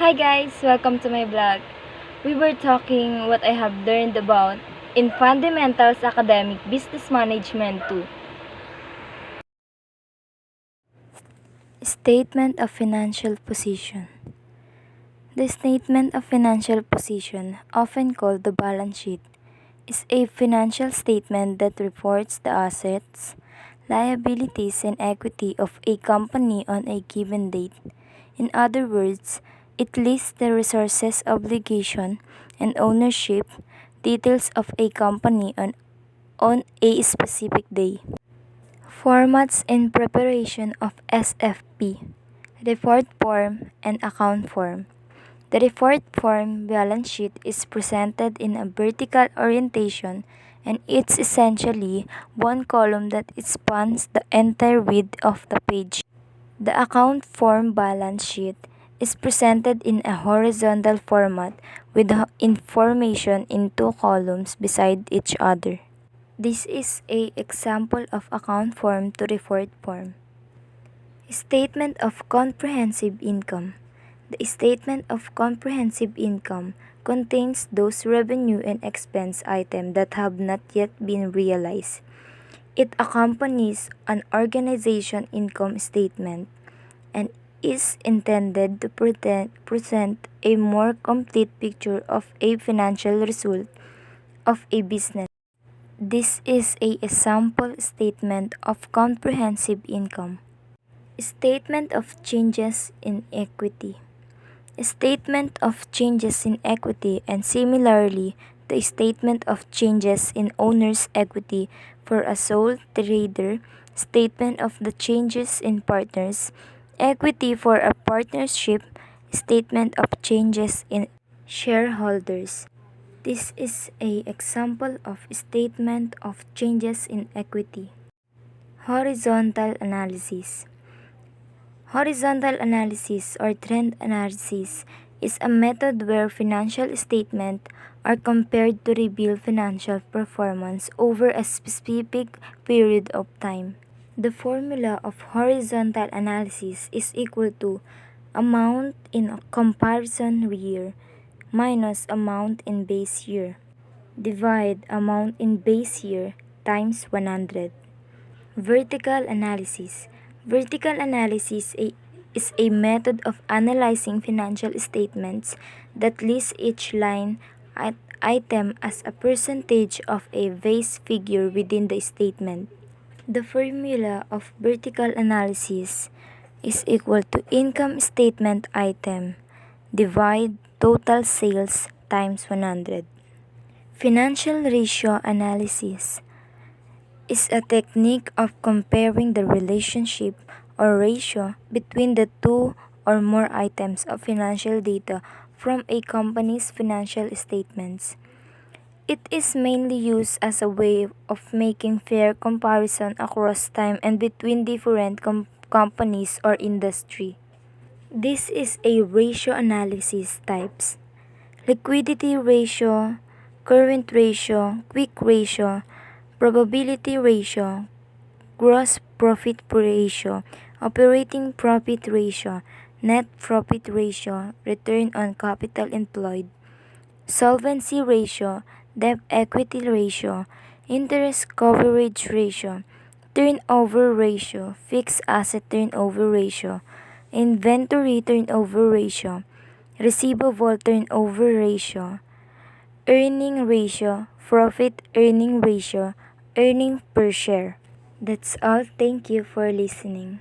Hi guys, welcome to my vlog. We were talking what I have learned about in Fundamentals Academic Business Management 2. Statement of Financial Position. The statement of financial position, often called the balance sheet, is a financial statement that reports the assets, liabilities, and equity of a company on a given date. In other words, it lists the resources, obligation, and ownership details of a company on a specific day. Formats in preparation of SFP: Report Form and Account Form. The report form balance sheet is presented in a vertical orientation, and it's essentially one column that spans the entire width of the page. The account form balance sheet is presented in a horizontal format with the information in two columns beside each other. This is an example of account form to report form. Statement of Comprehensive Income. The Statement of Comprehensive Income contains those revenue and expense items that have not yet been realized. It accompanies an organization income statement and is intended to present a more complete picture of a financial result of a business. This is a sample statement of comprehensive income. Statement of Changes in Equity. Statement of changes in equity, and similarly, the statement of changes in owner's equity for a sole trader, statement of the changes in partners' equity for a partnership, statement of changes in shareholders. This is an example of statement of changes in equity. Horizontal analysis. Horizontal analysis or trend analysis is a method where financial statements are compared to reveal financial performance over a specific period of time. The formula of horizontal analysis is equal to amount in a comparison year minus amount in base year. Divide amount in base year times 100. Vertical analysis. Vertical analysis is a method of analyzing financial statements that lists each line item as a percentage of a base figure within the statement. The formula of vertical analysis is equal to income statement item divide total sales times 100. Financial ratio analysis is a technique of comparing the relationship or ratio between the two or more items of financial data from a company's financial statements. It is mainly used as a way of making fair comparison across time and between different companies or industry. This is a ratio analysis types: liquidity ratio, current ratio, quick ratio, probability ratio, gross profit ratio, operating profit ratio, net profit ratio, return on capital employed, solvency ratio, debt equity ratio, interest coverage ratio, turnover ratio, fixed asset turnover ratio, inventory turnover ratio, receivable turnover ratio, earning ratio, profit earning ratio, earning per share. That's all. Thank you for listening.